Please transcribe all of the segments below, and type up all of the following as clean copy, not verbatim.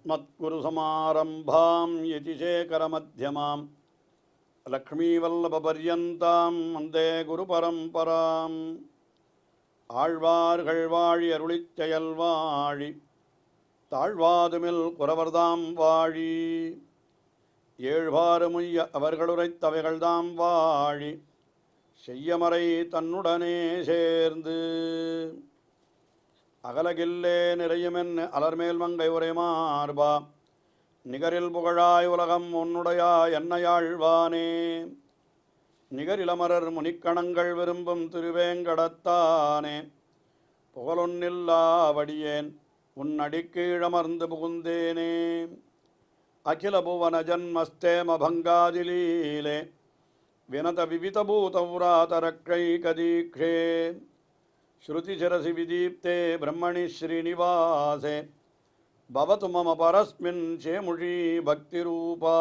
अस्मत्कुरुसमारम्भां यतिशेखरमध्यमां लक्ष्मीवल्लभपर्यन्तां वन्दे गुरुपरम्पराम् ஆழ்வார்கள் வாழி அருளிச் செயல் வாழி தாழ்வாதுமில் குறவர்தாம் வாழி ஏழ்வாறுமுய்ய அவர்களுரைத்தவைகள்தாம் வாழி செய்யமறை தன்னுடனே சேர்ந்து அகலகில்லே நிறையுமென் அலர்மேல் மங்கை உரை மார்பா நிகரில் புகழாய் உலகம் உன்னுடையா என்னையாழ்வானே நிகரிலமரர் முனிக்கணங்கள் விரும்பும் திருவேங்கடத்தானே புகழொன்னில்லாவடியேன் உன் அடிக்கீழமர்ந்து புகுந்தேனே அகில புவன ஜன்மஸ்தேம பங்காதிலீலே வினத விவிதபூதவ்ராதரக்ஷை கதீக்ஷே ஸ்ருதிசிரசி விதீப்தே பிரம்மணி ஸ்ரீனிவாசே பவது மம பரஸ்மின் சேமுஷி பக்திரூபா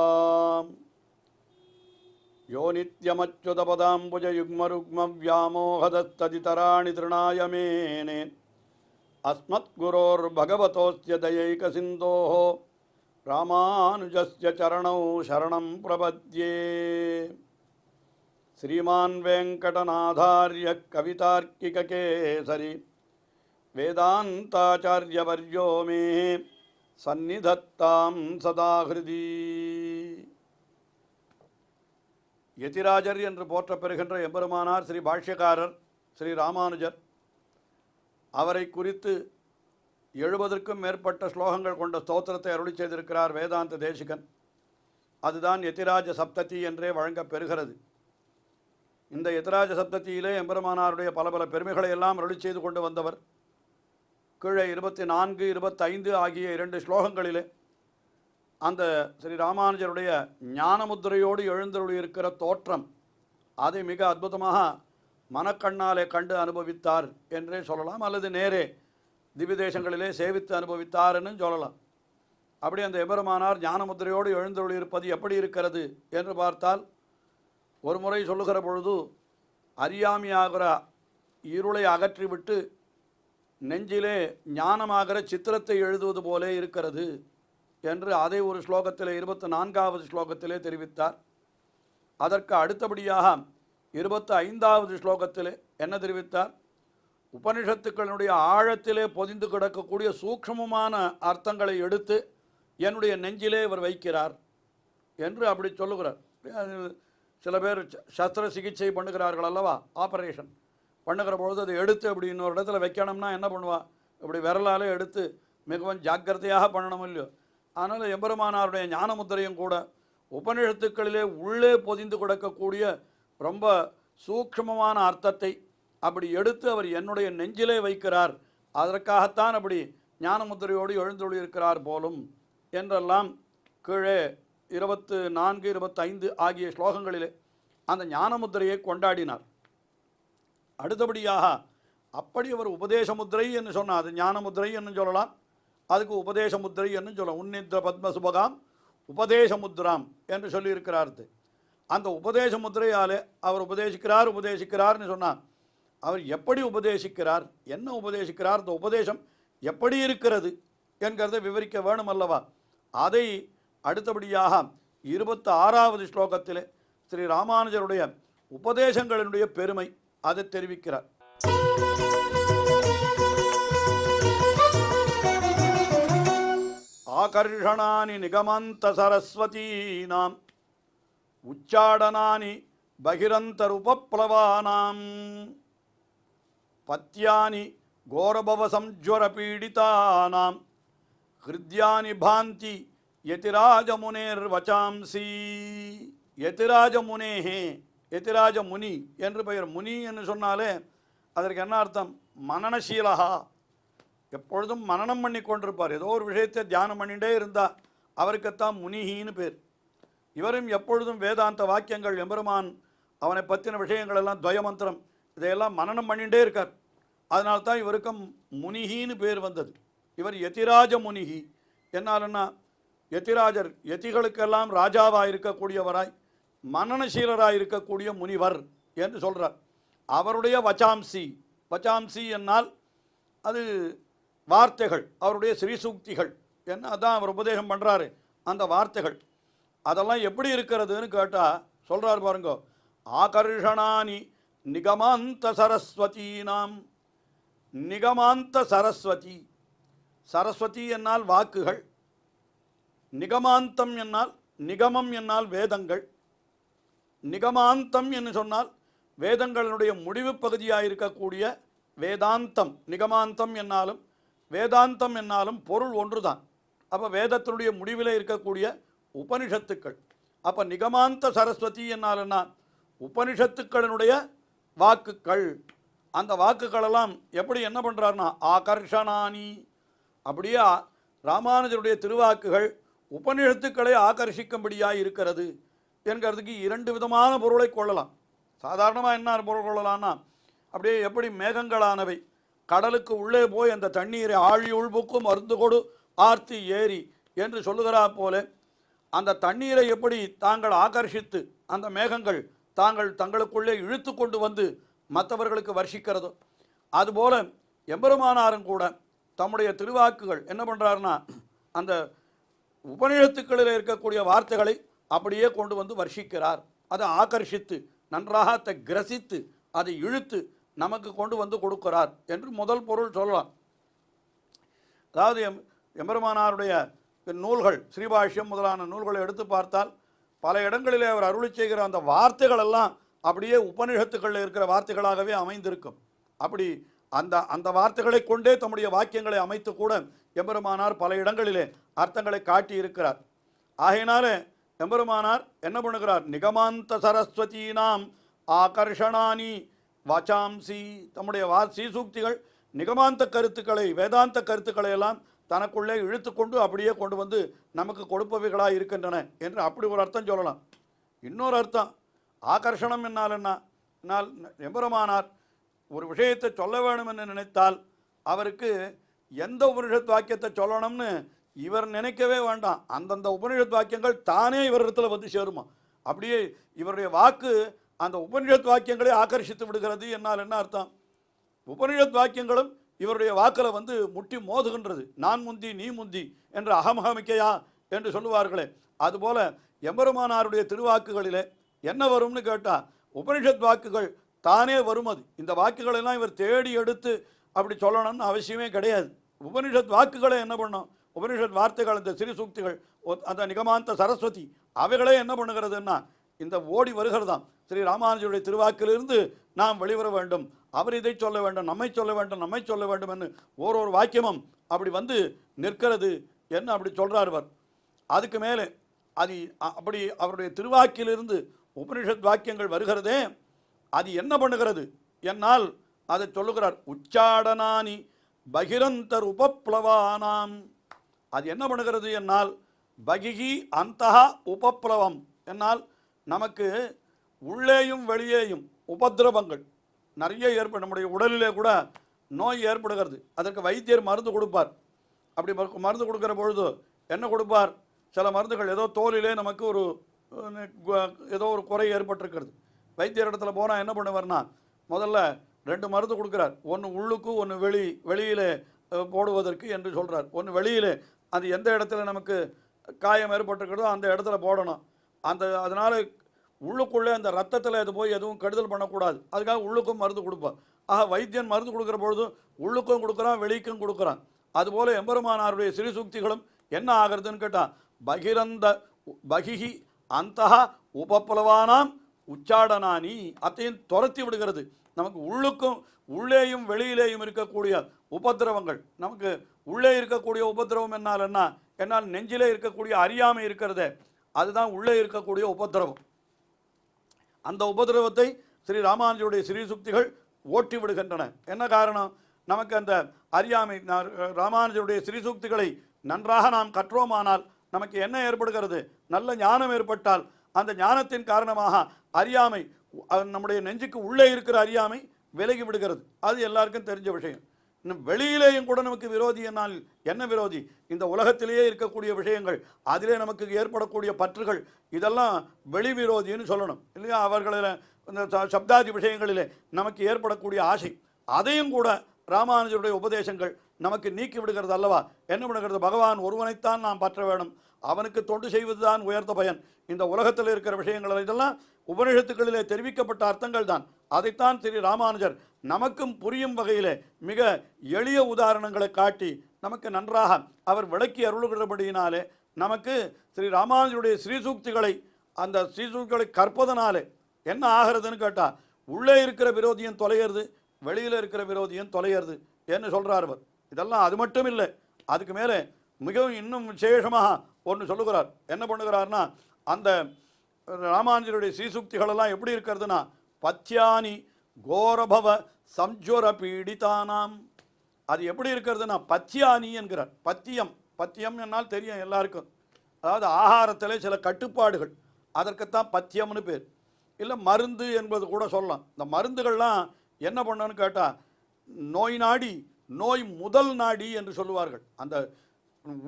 யோ நித்யமच्युतपदाम्बुजयुग्मरुग्मव्यामोहदस्तदितराणि तृणाय मेने अस्मद्गुरोर्भगवतोऽस्य दयैकसिन्धोः रामानुजस्य चरणौ शरणं प्रपद्ये श्रीमान् वेङ्कटनाथार्य कवितार्किककेसरी वेदान्ताचार्यवर्यो मे सन्निधत्तां सदा हृदि யதிராஜர் என்று போற்றப்பெறுகின்ற எம்பெருமானார் ஸ்ரீ பாஷ்யக்காரர் ஸ்ரீ ராமானுஜர் அவரை குறித்து 70க்கும் மேற்பட்ட ஸ்லோகங்கள் கொண்ட ஸ்தோத்திரத்தை அருளி செய்திருக்கிறார் வேதாந்த தேசிகன். அதுதான் யதிராஜ சப்ததி என்றே வழங்கப் பெறுகிறது. இந்த யதிராஜ சப்தத்தியிலே எம்பெருமானாருடைய பல பல பெருமைகளை எல்லாம் அருளி செய்து கொண்டு வந்தவர். கீழே 24, 25 ஆகிய 2 ஸ்லோகங்களிலே அந்த ஸ்ரீ ராமானுஜருடைய ஞானமுத்திரையோடு எழுந்தருளியிருக்கிற தோற்றம் அதை மிக அற்புதமாக மனக்கண்ணாலே கண்டு அனுபவித்தார் என்றே சொல்லலாம், அல்லது நேரே திவ்யதேசங்களிலே சேவித்து அனுபவித்தார்னு சொல்லலாம். அப்படி அந்த எம்பெருமானார் ஞானமுத்திரையோடு எழுந்தருளியிருப்பது எப்படி இருக்கிறது என்று பார்த்தால், ஒரு முறை சொல்லுகிற பொழுது அறியாமையாகிற இருளை அகற்றிவிட்டு நெஞ்சிலே ஞானமாகிற சித்திரத்தை எழுதுவது போலே இருக்கிறது என்று அதை ஒரு ஸ்லோகத்திலே 24வது ஸ்லோகத்திலே தெரிவித்தார். அதற்கு அடுத்தபடியாக 25வது ஸ்லோகத்திலே என்ன தெரிவித்தார்? உபனிஷத்துக்களினுடைய ஆழத்திலே பொதிந்து கிடக்கக்கூடிய சூக்ஷ்மமான அர்த்தங்களை எடுத்து என்னுடைய நெஞ்சிலே இவர் வைக்கிறார் என்று அப்படி சொல்லுகிறார். சில பேர் சஸ்திர சிகிச்சை பண்ணுகிறார்கள் அல்லவா, ஆப்ரேஷன் பண்ணுகிற பொழுது அதை எடுத்து அப்படி இன்னொரு இடத்துல வைக்கணும்னா என்ன பண்ணுவா, இப்படி விரலாலே எடுத்து மிகவும் ஜாக்கிரதையாக பண்ணணும் இல்லையோ. அதனால் எம்பெருமானாருடைய ஞானமுத்திரையும் கூட உபநிஷத்துக்களிலே உள்ளே பொதிந்து கிடக்கக்கூடிய ரொம்ப சூக்ஷ்மமான அர்த்தத்தை அப்படி எடுத்து அவர் என்னுடைய நெஞ்சிலே வைக்கிறார், அதற்காகத்தான் அப்படி ஞானமுத்திரையோடு எழுந்தொழியிருக்கிறார் போலும் என்றெல்லாம் கீழே 24, 25 ஆகிய ஸ்லோகங்களிலே அந்த ஞானமுத்திரையை கொண்டாடினார். அடுத்தபடியாக அப்படி அவர் உபதேச முத்திரை என்று சொன்னார். அது ஞானமுத்திரை என்று சொல்லலாம், அதுக்கு உபதேச முத்திரை என்று சொல்லலாம். உன்னித்ர பத்மசுபகாம் உபதேச முத்ராம் என்று சொல்லியிருக்கிறார். அந்த உபதேச முத்திரையாலே அவர் உபதேசிக்கிறார்னு சொன்னார். அவர் எப்படி உபதேசிக்கிறார், என்ன உபதேசிக்கிறார், அந்த உபதேசம் எப்படி இருக்கிறது என்கிறதை விவரிக்க வேணும் அல்லவா. அதை அடுத்தபடியாக 26வது ஸ்லோகத்திலே ஸ்ரீ ராமானுஜருடைய உபதேசங்களினுடைய பெருமை அதை தெரிவிக்கிறார். ஆகர்ஷணானி நிகமந்த சரஸ்வதீனாம் உச்சாடனானி பகிரந்தருபப்ளவானாம் பத்யானி கோரபவசம்ஜ்வர பீடிதானாம் ஹிருத்யானி பாந்தி யதிராஜமுனேர் வச்சாம்சி. யதிராஜமுனேஹே, யதிராஜமுனி என்று பெயர். முனி என்று சொன்னாலே அதற்கு என்ன அர்த்தம்? மனனசீலகா, எப்பொழுதும் மனனம் பண்ணி கொண்டிருப்பார். ஏதோ ஒரு விஷயத்தை தியானம் பண்ணிகிட்டே இருந்தால் அவருக்குத்தான் முனிகின்னு பேர். இவரும் எப்பொழுதும் வேதாந்த வாக்கியங்கள், எம்பெருமான் அவனை பற்றின விஷயங்கள் எல்லாம், துவயமந்திரம் இதையெல்லாம் மனனம் பண்ணிகிட்டே இருக்கார். அதனால்தான் இவருக்கும் முனிகின்னு பேர் வந்தது. இவர் யதிராஜ முனிகி. என்னாலன்னா யதிராஜர், யதிகளுக்கெல்லாம் ராஜாவாக இருக்கக்கூடியவராய் மனனசீலராக இருக்கக்கூடிய முனிவர் என்று சொல்கிறார். அவருடைய வச்சாம்சி, வச்சாம்சி என்னால் அது வார்த்தைகள், அவருடைய ஸ்ரீசூக்திகள் என்ன அதான் அவர் உபதேசம் பண்ணுறாரு. அந்த வார்த்தைகள் அதெல்லாம் எப்படி இருக்கிறதுன்னு கேட்டால் சொல்கிறார் பாருங்க. ஆகர்ஷணானி நிகமாந்த சரஸ்வதீனாம். நிகமாந்த சரஸ்வதி, சரஸ்வதி என்னால் வாக்குகள், நிகமாந்தம் என்னால் நிகமம் என்னால் வேதங்கள், நிகமாந்தம் என்று சொன்னால் வேதங்களுடைய முடிவு பகுதியாக இருக்கக்கூடிய வேதாந்தம். நிகமாந்தம் என்னாலும் வேதாந்தம் என்னாலும் பொருள் ஒன்று தான். அப்போ வேதத்தினுடைய முடிவில் இருக்கக்கூடிய உபனிஷத்துக்கள். அப்போ நிகமாந்த சரஸ்வதி என்னால் என்ன, உபனிஷத்துக்களினுடைய வாக்குகள். அந்த வாக்குகளெல்லாம் எப்படி என்ன பண்ணுறாருன்னா ஆகர்ஷணானி. அப்படியே ராமானுஜருடைய திருவாக்குகள் உபனிஷத்துக்களை ஆகர்ஷிக்கும்படியாக இருக்கிறது என்கிறதுக்கு இரண்டு விதமான பொருளை கொள்ளலாம். சாதாரணமாக என்ன பொருள் கொள்ளலாம்னா, அப்படியே எப்படி மேகங்களானவை கடலுக்கு உள்ளே போய் அந்த தண்ணீரை ஆழி உள்புக்கும் மருந்து கொடு ஆர்த்தி ஏரி என்று சொல்லுகிறா போல, அந்த தண்ணீரை எப்படி தாங்கள் ஆகர்ஷித்து அந்த மேகங்கள் தங்களுக்குள்ளே இழுத்து கொண்டு வந்து மற்றவர்களுக்கு வர்ஷிக்கிறதோ, அதுபோல எம்பெருமானாரும் கூட தம்முடைய திருவாக்குகள் என்ன பண்ணுறாருன்னா, அந்த உபநிஷத்துக்களில் இருக்கக்கூடிய வார்த்தைகளை அப்படியே கொண்டு வந்து வர்ஷிக்கிறார். அதை ஆகர்ஷித்து நன்றாக அதை கிரசித்து அதை இழுத்து நமக்கு கொண்டு வந்து கொடுக்கிறார் என்று முதல் பொருள் சொல்லலாம். அதாவது எம்பெருமானாருடைய நூல்கள், ஸ்ரீபாஷ்யம் முதலான நூல்களை எடுத்து பார்த்தால் பல இடங்களிலே அவர் அருளி செய்கிற அந்த வார்த்தைகள் எல்லாம் அப்படியே உபநிஷத்துக்களில் இருக்கிற வார்த்தைகளாகவே அமைந்திருக்கும். அப்படி அந்த வார்த்தைகளை கொண்டே தம்முடைய வாக்கியங்களை அமைத்து கூட எம்பெருமானார் பல இடங்களிலே அர்த்தங்களை காட்டி இருக்கிறார். ஆகையினாலே எம்பெருமானார் என்ன பண்ணுகிறார், நிகமாந்த சரஸ்வதீனாம் ஆகர்ஷணானி வாசாம்சி. தம்முடைய சீசூக்திகள் நிகமாந்த கருத்துக்களை, வேதாந்த கருத்துக்களை எல்லாம் தனக்குள்ளே இழுத்து கொண்டு அப்படியே கொண்டு வந்து நமக்கு கொடுப்பவைகளாக இருக்கின்றன என்று அப்படி ஒரு அர்த்தம் சொல்லலாம். இன்னொரு அர்த்தம், ஆகர்ஷணம் என்னால் என்ன, என்னால் எம்பெருமானார் ஒரு விஷயத்தை சொல்ல வேணும் என்று நினைத்தால் அவருக்கு எந்த உபனிஷத் வாக்கியத்தை சொல்லணும்னு இவர் நினைக்கவே வேண்டாம். அந்தந்த உபனிஷத் வாக்கியங்கள் தானே இவரிடத்தில் வந்து சேருமா. அப்படியே இவருடைய வாக்கு அந்த உபனிஷத் வாக்கியங்களை ஆகர்ஷித்து விடுகிறது. என்னால் என்ன அர்த்தம், உபனிஷத் வாக்கியங்களும் இவருடைய வாக்கில் வந்து முட்டி மோதுகின்றது. நான் முந்தி நீ முந்தி என்று அகமகமிக்கையா என்று சொல்லுவார்களே, அதுபோல எம்பெருமானாருடைய திருவாக்குகளிலே என்ன வரும்னு கேட்டால் உபனிஷத் வாக்குகள் தானே வரும். அது இந்த வாக்குகளெல்லாம் இவர் தேடி எடுத்து அப்படி சொல்லணும்னு அவசியமே கிடையாது. உபனிஷத் வாக்குகளை என்ன பண்ணோம், உபனிஷத் வார்த்தைகள், இந்த சிறு சூக்திகள், அந்த நிகமாந்த சரஸ்வதி அவைகளே என்ன பண்ணுகிறதுன்னா இந்த ஓடி வருகிறதாம். ஸ்ரீ ராமானுஜருடைய திருவாக்கிலிருந்து நாம் வெளிவர வேண்டும், அவர் இதை சொல்ல வேண்டும், நம்மை சொல்ல வேண்டும், நம்மை சொல்ல வேண்டும் என்று ஒரு வாக்கியமும் அப்படி வந்து நிற்கிறது என்ன அப்படி சொல்கிறார் அவர். அதுக்கு மேலே அது அப்படி அவருடைய திருவாக்கிலிருந்து உபனிஷத் வாக்கியங்கள் வருகிறதே, அது என்ன பண்ணுகிறது என்னால் அதை சொல்லுகிறார். உச்சாடனானி பகிரந்தர் உபப்ளவானாம். அது என்ன பண்ணுகிறது என்னால் பகிஹி அந்தஹா உபப்ளவம் என்னால் நமக்கு உள்ளேயும் வெளியேயும் உபதிரவங்கள் நிறைய ஏற்படும். நம்முடைய உடலிலே கூட நோய் ஏற்படுகிறது. அதற்கு வைத்தியர் மருந்து கொடுப்பார். அப்படி மருந்து கொடுக்குற பொழுது என்ன கொடுப்பார், சில மருந்துகள் ஏதோ தோலிலே நமக்கு ஒரு ஏதோ ஒரு குறை ஏற்பட்டிருக்கிறது. வைத்தியர் இடத்துல போனால் என்ன பண்ணுவார்னா முதல்ல 2 மருந்து கொடுக்குறார். ஒன்று உள்ளுக்கு, ஒன்று வெளியிலே போடுவதற்கு என்று சொல்கிறார். ஒன்று வெளியிலே, அது எந்த இடத்துல நமக்கு காயம் ஏற்பட்டிருக்கிறதோ அந்த இடத்துல போடணும். அதனால் உள்ளுக்குள்ளே அந்த ரத்தத்தில் அது போய் எதுவும் கெடுதல் பண்ணக்கூடாது. அதுக்காக உள்ளுக்கும் மருந்து கொடுப்பார். ஆக வைத்தியன் மருந்து கொடுக்குற பொழுது உள்ளுக்கும் கொடுக்குறான், வெளிக்கும் கொடுக்குறான். அதுபோல் எம்பெருமானாருடைய சிறு சூக்திகளும் என்ன ஆகிறதுன்னு கேட்டால் பகிஹி அந்தஹா உபப்ளவானாம் உச்சாடனானி, அத்தையும் துரத்தி விடுகிறது. நமக்கு உள்ளுக்கும் உள்ளேயும் வெளியிலேயும் இருக்கக்கூடிய உபதிரவங்கள், நமக்கு உள்ளே இருக்கக்கூடிய உபதிரவம் என்னால் நெஞ்சிலே இருக்கக்கூடிய அறியாமை இருக்கிறதே, அதுதான் உள்ளே இருக்கக்கூடிய உபதிரவம். அந்த உபதிரவத்தை ஸ்ரீ ராமானுஜருடைய ஸ்ரீசுக்திகள் ஓட்டி விடுகின்றன. என்ன காரணம், நமக்கு அந்த அறியாமை, ராமானுஜருடைய ஸ்ரீசூக்திகளை நன்றாக நாம் கற்றோமானால் நமக்கு என்ன ஏற்படுகிறது, நல்ல ஞானம் ஏற்பட்டால் அந்த ஞானத்தின் காரணமாக அறியாமை, நம்முடைய நெஞ்சுக்கு உள்ளே இருக்கிற அறியாமை விலகி விடுகிறது. அது எல்லாருக்கும் தெரிஞ்ச விஷயம். இன்னும் வெளியிலேயும் கூட நமக்கு விரோதி என்னால் என்ன விரோதி, இந்த உலகத்திலேயே இருக்கக்கூடிய விஷயங்கள், அதிலே நமக்கு ஏற்படக்கூடிய பற்றுகள், இதெல்லாம் வெளி விரோதின்னு சொல்லணும் இல்லையா. அவர்களில் இந்த சப்தாதி விஷயங்களிலே நமக்கு ஏற்படக்கூடிய ஆசை, அதையும் கூட ராமானுஜருடைய உபதேசங்கள் நமக்கு நீக்கி விடுகிறது அல்லவா? என்ன பண்ணுகிறது? பகவான் ஒருவனைத்தான் நாம் பற்ற வேணும், அவனுக்கு தொண்டு செய்வதுதான் உயர்ந்த பயன். இந்த உலகத்தில் இருக்கிற விஷயங்கள் இதெல்லாம் உபநிஷத்துக்களிலே தெரிவிக்கப்பட்ட அர்த்தங்கள் தான். அதைத்தான் ஸ்ரீ ராமானுஜர் நமக்கும் புரியும் வகையிலே மிக எளிய உதாரணங்களை காட்டி நமக்கு நன்றாக அவர் விளக்கி அருளுகிறபடியினாலே நமக்கு ஸ்ரீ ராமானுஜருடைய ஸ்ரீசூக்திகளை அந்த ஸ்ரீசூக்திகளை கற்பதனாலே என்ன ஆகிறதுன்னு கேட்டால், உள்ளே இருக்கிற விரோதியும் தொலைகிறது, வெளியில் இருக்கிற விரோதியும் தொலைகிறது என்று சொல்கிறார் அவர். இதெல்லாம் அது மட்டும் இல்லை, அதுக்கு மேலே மிகவும் இன்னும் விசேஷமாக ஒன்று சொல்லுகிறார். என்ன பண்ணுகிறார்னா, அந்த ராமானுஜருடைய ஸ்ரீசூக்திகளெல்லாம் எப்படி இருக்கிறதுனா, பத்யானி கோரபவ சம்ஜுர பீடிதானாம். அது எப்படி இருக்கிறதுனா பத்யானி என்கிறார். பத்தியம், பத்தியம் என்னால் தெரியும் எல்லாருக்கும், அதாவது ஆகாரத்தில் சில கட்டுப்பாடுகள், அதற்குத்தான் பத்தியம்னு பேர். இல்லை மருந்து என்பது கூட சொல்லலாம். இந்த மருந்துகள்லாம் என்ன பண்ணணும்னு கேட்டால், நோய் நாடி நோய் முதல் நாடி என்று சொல்லுவார்கள். அந்த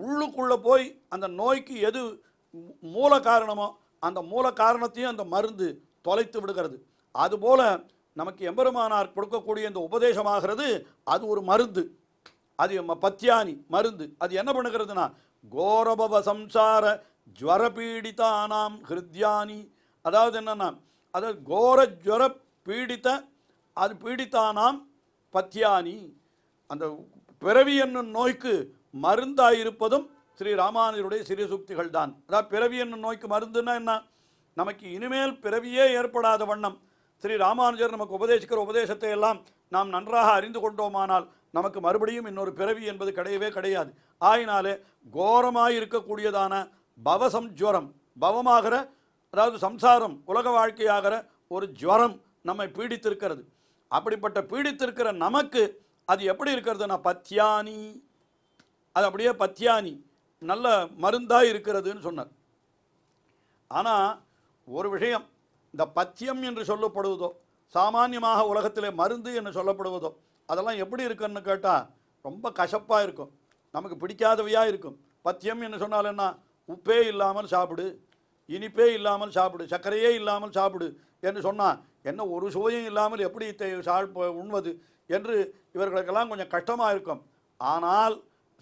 உள்ளுக்குள்ளே போய் அந்த நோய்க்கு எது மூல காரணமோ அந்த மூல காரணத்தையும் அந்த மருந்து தொலைத்து விடுகிறது. அதுபோல் நமக்கு எம்பெருமானார் கொடுக்கக்கூடிய இந்த உபதேசமாகிறது, அது ஒரு மருந்து. அது பத்தியானி மருந்து. அது என்ன பண்ணுகிறதுனா, கோரபவ சம்சார ஜுவரபீடிதானாம் ஹிருத்யானி. அதாவது என்னன்னா, அதாவது கோர ஜுவர பீடித்த அது பீடித்தானாம் பத்தியானி. அந்த பிறவி என்னும் நோய்க்கு மருந்தாயிருப்பதும் ஸ்ரீ ராமானுஜருடைய ஸ்ரீசூக்திகள் தான். அதாவது பிறவி என்னும் நோய்க்கு மருந்துன்னா என்ன, நமக்கு இனிமேல் பிறவியே ஏற்படாத வண்ணம் ஸ்ரீ ராமானுஜர் நமக்கு உபதேசிக்கிற உபதேசத்தை எல்லாம் நாம் நன்றாக அறிந்து கொண்டோமானால் நமக்கு மறுபடியும் இன்னொரு பிறவி என்பது கிடையவே கிடையாது. ஆயினாலே கோரமாக இருக்கக்கூடியதான பவசம்ஜுவரம், பவமாகிற அதாவது சம்சாரம் உலக வாழ்க்கையாகிற ஒரு ஜுவரம் நம்மை பீடித்திருக்கிறது. அப்படிப்பட்ட பீடித்திருக்கிற நமக்கு அது எப்படி இருக்கிறதுனா பத்யானி, அது அப்படியே பத்யானி நல்ல மருந்தாக இருக்கிறதுன்னு சொன்னார். ஆனால் ஒரு விஷயம், இந்த பத்தியம் என்று சொல்லப்படுவதோ சாமானியமாக உலகத்திலே மருந்து என்று சொல்லப்படுவதோ அதெல்லாம் எப்படி இருக்குன்னு கேட்டால் ரொம்ப கசப்பாக இருக்கும், நமக்கு பிடிக்காதவையாக இருக்கும். பத்தியம் என்று சொன்னால் என்ன, உப்பே இல்லாமல் சாப்பிடு, இனிப்பே இல்லாமல் சாப்பிடு, சர்க்கரையே இல்லாமல் சாப்பிடு என்று சொன்னால் என்ன ஒரு சுவையும் இல்லாமல் எப்படி உண்வது என்று இவர்களுக்கெல்லாம் கொஞ்சம் கஷ்டமாக இருக்கும். ஆனால்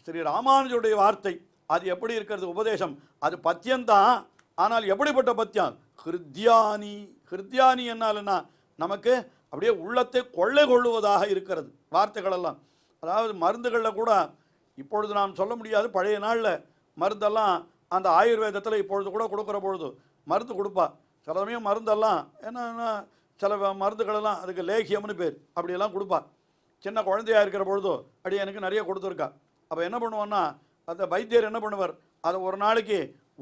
ஸ்ரீ ராமானுஜருடைய வார்த்தை அது எப்படி இருக்கிறது உபதேசம், அது பத்தியம்தான். ஆனால் எப்படிப்பட்ட பத்தியம், ஹிருத்யானி. ஹிருத்யானி என்னால்னா நமக்கு அப்படியே உள்ளத்தை கொள்ளை கொள்ளுவதாக இருக்கிறது வார்த்தைகளெல்லாம். அதாவது மருந்துகளில் கூட இப்பொழுது நாம் சொல்ல முடியாது, பழைய நாளில் மருந்தெல்லாம் அந்த ஆயுர்வேதத்தில் இப்பொழுது கூட கொடுக்குற பொழுது மருந்து கொடுப்பா. சில சமயம் மருந்தெல்லாம் என்னன்னா சில மருந்துகளெல்லாம் அதுக்கு லேகியம்னு பேர், அப்படியெல்லாம் கொடுப்பா. சின்ன குழந்தையாக இருக்கிற பொழுதோ அப்படி எனக்கு நிறைய கொடுத்துருக்கா. அப்போ என்ன பண்ணுவோன்னா, அந்த வைத்தியர் என்ன பண்ணுவார், அதை ஒரு நாளைக்கு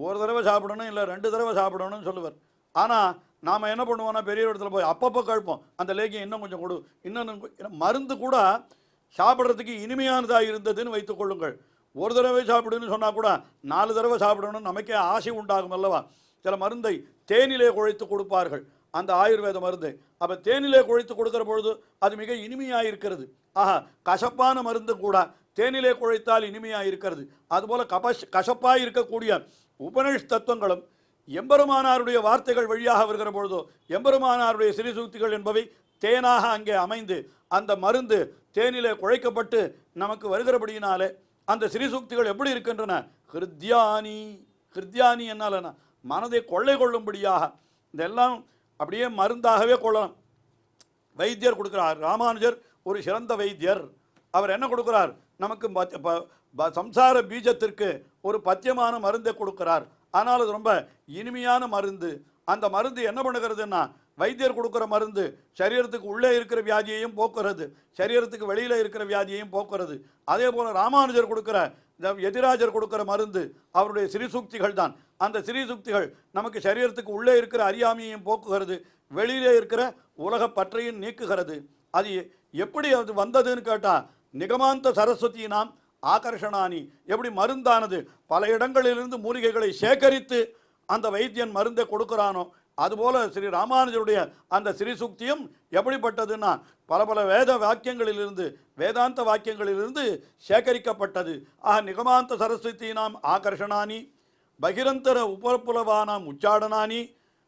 ஒரு தடவை சாப்பிடணும் இல்லை 2 தடவை சாப்பிடணும்னு சொல்லுவார். ஆனால் நாம் என்ன பண்ணுவோன்னா பெரிய இடத்துல போய் அப்பப்போ கழிப்போம், அந்த லேகியம் இன்னும் கொஞ்சம் கொடு, இன்னும் மருந்து கூட சாப்பிட்றதுக்கு இனிமையானதாக இருந்ததுன்னு வைத்துக் கொள்ளுங்கள். ஒரு தடவை சாப்பிடுன்னு சொன்னால் கூட 4 தடவை சாப்பிடணும்னு நமக்கே ஆசை உண்டாகும் அல்லவா. சில மருந்தை தேனிலே குழைத்து கொடுப்பார்கள், அந்த ஆயுர்வேத மருந்து. அப்போ தேனிலே குழைத்து கொடுக்குற பொழுது அது மிக இனிமையாக இருக்கிறது. ஆஹா, கசப்பான மருந்து கூட தேனிலே குழைத்தால் இனிமையாக இருக்கிறது. அதுபோல் கசப்பாக இருக்கக்கூடிய உபனிஷ் தத்துவங்களும் எம்பெருமானாருடைய வார்த்தைகள் வழியாக வருகிற பொழுதோ எம்பெருமானாருடைய ஸ்ரீசூக்திகள் என்பவை தேனாக அங்கே அமைந்து அந்த மருந்து தேனிலே குழைக்கப்பட்டு நமக்கு வருகிறபடியினாலே அந்த ஸ்ரீசூக்திகள் எப்படி இருக்கின்றன, ஹிருத்யானி. ஹிருத்யானி என்னாலனா மனதை கொள்ளை கொள்ளும்படியாக இதெல்லாம் அப்படியே மருந்தாகவே கொள்ளலாம். வைத்தியர் கொடுக்கிறார், ராமானுஜர் ஒரு சிறந்த வைத்தியர். அவர் என்ன கொடுக்கிறார், நமக்கு சம்சார பீஜத்திற்கு ஒரு பத்தியமான மருந்தை கொடுக்கிறார். ஆனால் அது ரொம்ப இனிமையான மருந்து. அந்த மருந்து என்ன பண்ணுகிறதுன்னா, வைத்தியர் கொடுக்குற மருந்து சரீரத்துக்கு உள்ளே இருக்கிற வியாதியையும் போக்குறது, சரீரத்துக்கு வெளியில் இருக்கிற வியாதியையும் போக்குறது. அதே போல் ராமானுஜர் கொடுக்குற எதிராஜர் கொடுக்குற மருந்து அவருடைய ஸ்ரீசூக்திகள் தான். அந்த ஸ்ரீசூக்திகள் நமக்கு சரீரத்துக்கு உள்ளே இருக்கிற அறியாமையையும் போக்குகிறது, வெளியிலே இருக்கிற உலக பற்றையும் நீக்குகிறது. அது எப்படி அது வந்ததுன்னு கேட்டால், நிகமாந்த சரஸ்வதி நாம் ஆகர்ஷணானி. எப்படி மருந்தானது பல இடங்களிலிருந்து மூலிகைகளை சேகரித்து அந்த வைத்தியன் மருந்தை கொடுக்குறானோ, அதுபோல ஸ்ரீ ராமானுஜருடைய அந்த ஸ்ரீசூக்தியும் எப்படிப்பட்டதுன்னா பல பல வேத வாக்கியங்களிலிருந்து வேதாந்த வாக்கியங்களிலிருந்து சேகரிக்கப்பட்டது. ஆக நிகமாந்த சரஸ்வதி நாம் ஆகர்ஷணானி, பகிரந்தர உபப்புலவானாம் உச்சாடனானி,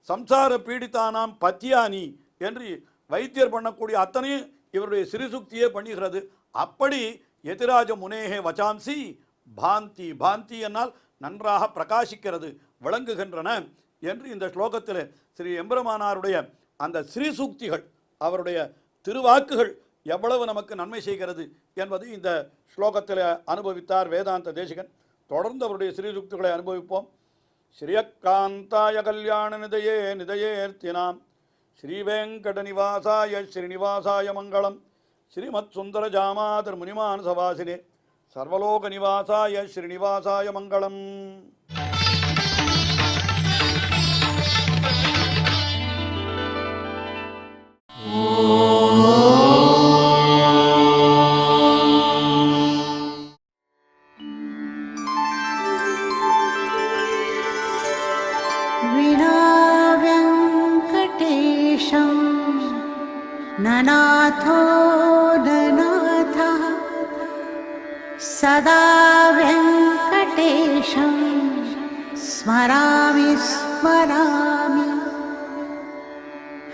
சம்சார பீடித்தானாம் பத்தியானி என்று வைத்தியர் பண்ணக்கூடிய அத்தனையும் இவருடைய ஸ்ரீசூக்தியே பண்ணுகிறது. அப்படி யதிராஜ முனேகே வச்சாம்சி பாந்தி, பாந்தி என்னால் நன்றாக பிரகாசிக்கிறது, விளங்குகின்றன என்று இந்த ஸ்லோகத்தில் ஸ்ரீ எம்பெருமானாருடைய அந்த ஸ்ரீசூக்திகள், அவருடைய திருவாக்குகள் எவ்வளவு நமக்கு நன்மை செய்கிறது என்பது இந்த ஸ்லோகத்தில் அனுபவித்தார் வேதாந்த தேசிகன். தொடர்ந்து அவருடைய ஸ்ரீசூக்திகளை அனுபவிப்போம். ஸ்ரீயக்காந்தாய கல்யாண நிதையே நிதையேர்த்தினாம் ஸ்ரீவேங்கட நிவாசாய ஸ்ரீனிவாசாய மங்களம். ஸ்ரீமத் சுந்தர ஜாமாதர் முனிமான் சவாசினே சர்வலோக நிவாசாய ஸ்ரீனிவாசாய மங்களம். ननाथो ननाथः सदा वेङ्कटेशं स्मरामि स्मरामि.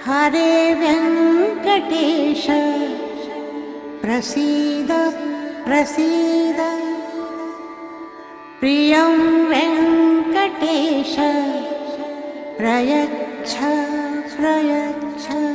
हरे वेङ्कटेश प्रसीद प्रसीद. प्रियं वेङ्कटेश प्रयच्छ प्रयच्छ.